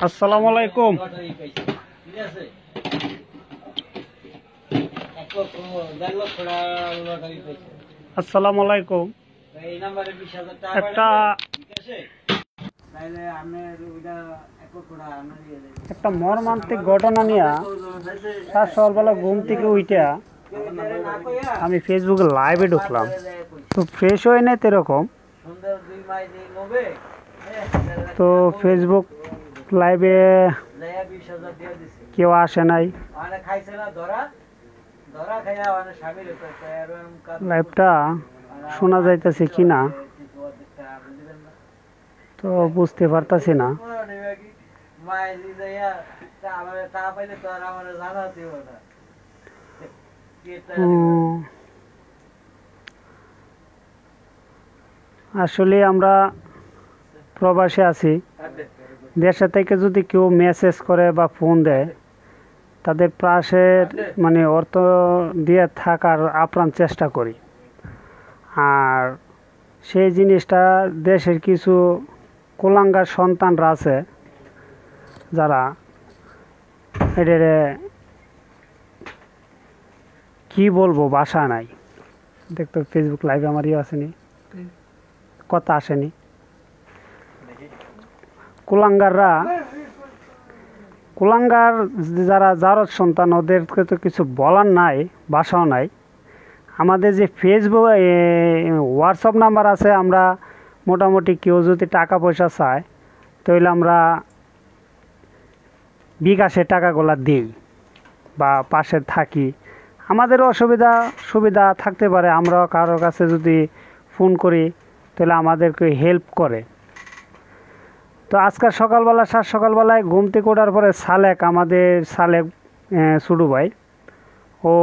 আসসালামু আলাইকুম। আসসালামু আলাইকুম। একটা মর্মান্তিক ঘটনা নিয়ে সকালবেলা ঘুম থেকে উঠে আমি ফেসবুকে লাইভে ঢুকলাম, তো ফ্রেশ হয়ে নেই এরকম। তো ফেসবুক লাইভে কেউ আসে নাই, লাইভটা শোনা যাইতেছে কিনা তো বুঝতে পারতাছি না। আসলে আমরা প্রবাসে আছি, দেশে থেকে যদি কেউ মেসেজ করে বা ফোন দেয় তাদের পাশের মানে অর্থ দিয়ে থাকার আপ্রাণ চেষ্টা করি। আর সেই জিনিসটা দেশের কিছু কুলাঙ্গার সন্তানরা আছে যারা এদের কি বলবো ভাষা নাই। দেখতো ফেসবুক লাইভে আমার আসেনি, কথা আসেনি। কুলাঙ্গার যারা জারদ সন্তান, ওদেরকে তো কিছু বলার নাই, ভাষাও নাই। আমাদের যে ফেসবুক হোয়াটসঅ্যাপ নাম্বার আছে, আমরা মোটামুটি কেউ যদি টাকা পয়সা চায় তাহলে আমরা বিকাশে টাকাগুলা দিই বা পাশে থাকি। আমাদেরও সুবিধা থাকতে পারে, আমরাও কারোর কাছে যদি ফোন করি তাহলে আমাদেরকে হেল্প করে। তো আজকাল সকালবেলায় ঘুম থেকে ওঠার পরে আমাদের সালেক ছোটো ভাই, ও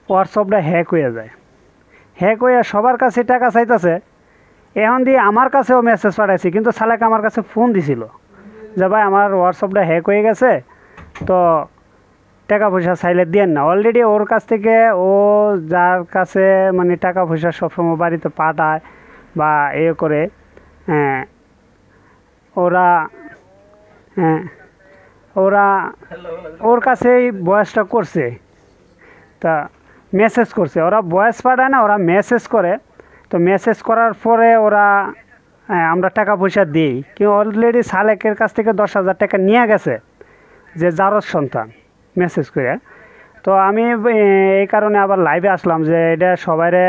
হোয়াটসঅ্যাপটা হ্যাক হয়ে যায়। হ্যাক হয়ে সবার কাছে টাকা চাইতেছে। এখন দিয়ে আমার কাছেও মেসেজ পাঠাইছি, কিন্তু সালেক আমার কাছে ফোন দিছিল যে ভাই আমার হোয়াটসঅ্যাপটা হ্যাক হয়ে গেছে, তো টাকা পয়সা চাইলে দেন না। অলরেডি ওর কাছ থেকে, ও যার কাছে মানে টাকা পয়সা সবসময় বাড়িতে পাঠায় বা করে, ওরা ওর কাছেই বয়সটা করছে, তা মেসেজ করছে। ওরা বয়স পাঠায় না, ওরা মেসেজ করে। তো মেসেজ করার পরে ওরা আমরা টাকা পয়সা দিই, কিন্তু অলরেডি সালেকের কাছ থেকে 10,000 টাকা নিয়ে গেছে যে জারদ সন্তান মেসেজ করে। তো আমি এই কারণে আবার লাইভে আসলাম যে এটা সবাইরে,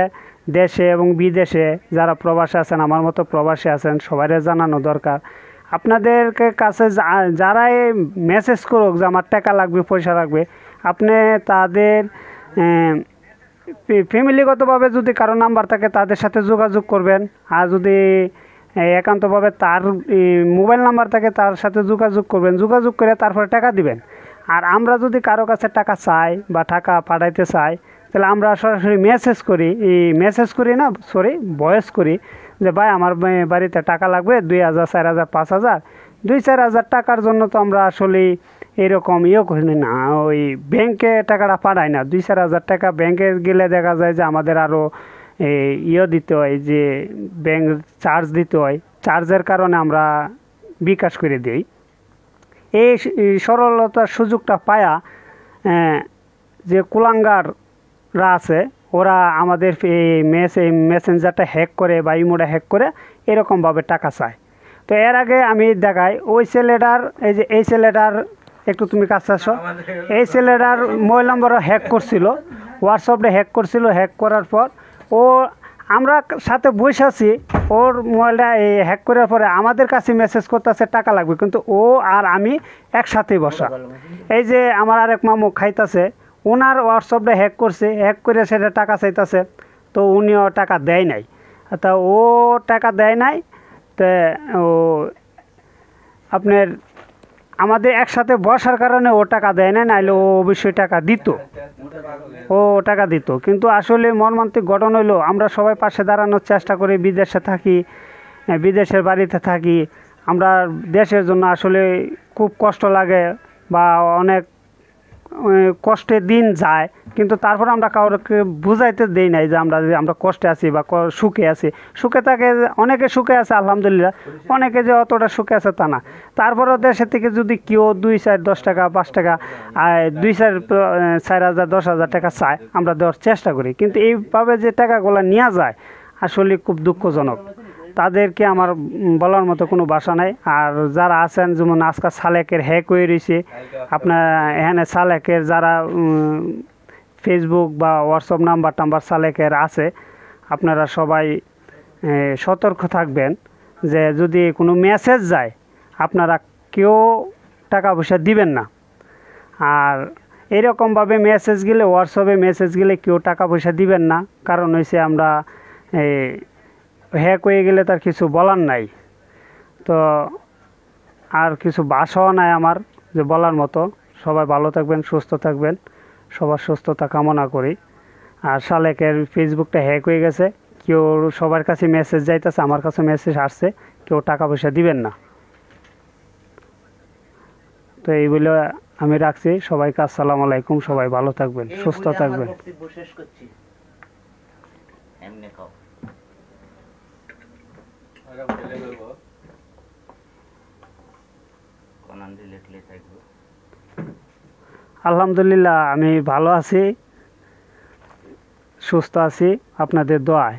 দেশে এবং বিদেশে যারা প্রবাসী আছেন, আমার মতো প্রবাসী আছেন, সবাইরে জানানো দরকার। আপনাদের কাছে যারাই মেসেজ করুক যে আমার টাকা লাগবে, পয়সা লাগবে, আপনি তাদের ফ্যামিলিগতভাবে যদি কারো নাম্বার থাকে তাদের সাথে যোগাযোগ করবেন। আর যদি একান্তভাবে তার মোবাইল নাম্বার থাকে তার সাথে যোগাযোগ করবেন, যোগাযোগ করে তারপরে টাকা দিবেন। আর আমরা যদি কারো কাছে টাকা চাই বা টাকা পাঠাইতে চাই তাহলে আমরা সরাসরি মেসেজ করি না, ভয়েস করি যে ভাই আমার বাড়িতে টাকা লাগবে 2,000, 4,000, 5,000। 2-4 হাজার টাকার জন্য তো আমরা আসলে এরকম করি না, ওই ব্যাংকে টাকাটা পাঠাই না। 2-4 হাজার টাকা ব্যাংকে গেলে দেখা যায় যে আমাদের আরও দিতে হয়, যে ব্যাংক চার্জ দিতে হয়। চার্জের কারণে আমরা বিকাশ করে দিই। এই সরলতার সুযোগটা পায়া যে কুলাঙ্গাররা আছে, ওরা আমাদের মেসেঞ্জারটা হ্যাক করে বা ইমোটা হ্যাক করে এরকমভাবে টাকা চায়। তো এর আগে আমি দেখাই ওই ছেলেটার, এই ছেলেটার একটু তুমি কাছে আসো। এই ছেলেটার মোবাইল নাম্বারও হ্যাক করছিল, হোয়াটসঅ্যাপটা হ্যাক করছিল। হ্যাক করার পর ও, আমরা সাথে বসে আছি, ওর মোবাইলটা হ্যাক করার পরে আমাদের কাছে মেসেজ করতেছে টাকা লাগবে, কিন্তু ও আর আমি একসাথেই বসা। এই যে আমার আরেক মামু খাইতেছে, ওনার হোয়াটসঅ্যাপটা হ্যাক করছে, হ্যাক করে সেটা টাকা চাইতেছে, তো উনিও টাকা দেয় নাই। তা ও টাকা দেয় নাই, তো ও আপনার আমাদের একসাথে বসার কারণে ও টাকা দেয় না, নাইলে ও অবশ্যই টাকা দিত। কিন্তু আসলে মর্মান্তিক ঘটনা হইলো, আমরা সবাই পাশে দাঁড়ানোর চেষ্টা করি, বিদেশে থাকি, বিদেশের বাড়িতে থাকি। আমরা দেশের জন্য আসলে খুব কষ্ট লাগে বা অনেক কষ্টে দিন যায়, কিন্তু তারপর আমরা কাউকে বুঝাইতে দেই নাই যে আমরা কষ্টে আছি বা সুখে আছি। সুখে থাকে, অনেকে সুখে আছে আলহামদুলিল্লাহ, অনেকে যে অতটা সুখে আছে তা না। তারপরেও দেশে থেকে যদি কেউ 2, 4, 10 টাকা 5 টাকা 2, 4, 4,000 10,000 টাকা চায়, আমরা দেওয়ার চেষ্টা করি। কিন্তু এইভাবে যে টাকাগুলো নেওয়া যায় আসলে খুব দুঃখজনক। তাদেরকে আমার বলার মতো কোনো ভাষা নাই। আর যারা আছেন, যেমন আজকাল সালেকের হ্যাক হয়ে রয়েছে, আপনার এখানে সালেকের যারা ফেসবুক বা হোয়াটসঅ্যাপ নাম্বার সালেকের আছে, আপনারা সবাই সতর্ক থাকবেন যে যদি কোনো মেসেজ যায় আপনারা কেউ টাকা পয়সা দিবেন না। আর এরকমভাবে মেসেজ গেলে, হোয়াটসঅ্যাপে মেসেজ গেলে কেউ টাকা পয়সা দিবেন না। কারণ হয়েছে আমরা হ্যাক হয়ে গেলে তার কিছু বলার নাই। তো আর কিছু ভাষাও নাই আমার যে বলার মতো। সবাই ভালো থাকবেন, সুস্থ থাকবেন, সবার সুস্থতা কামনা করি। আর সালেকের ফেসবুকটা হ্যাক হয়ে গেছে, কেউ সবার কাছে মেসেজ যাইতেছে, আমার কাছে মেসেজ আসছে, কেউ টাকা পয়সা দিবেন না। তো এই বলে আমি রাখছি। সবাইকে আসসালামু আলাইকুম। সবাই ভালো থাকবেন, সুস্থ থাকবেন। আলহামদুলিল্লাহ আমি ভালো আছি, সুস্থ আছি আপনাদের দোয়ায়।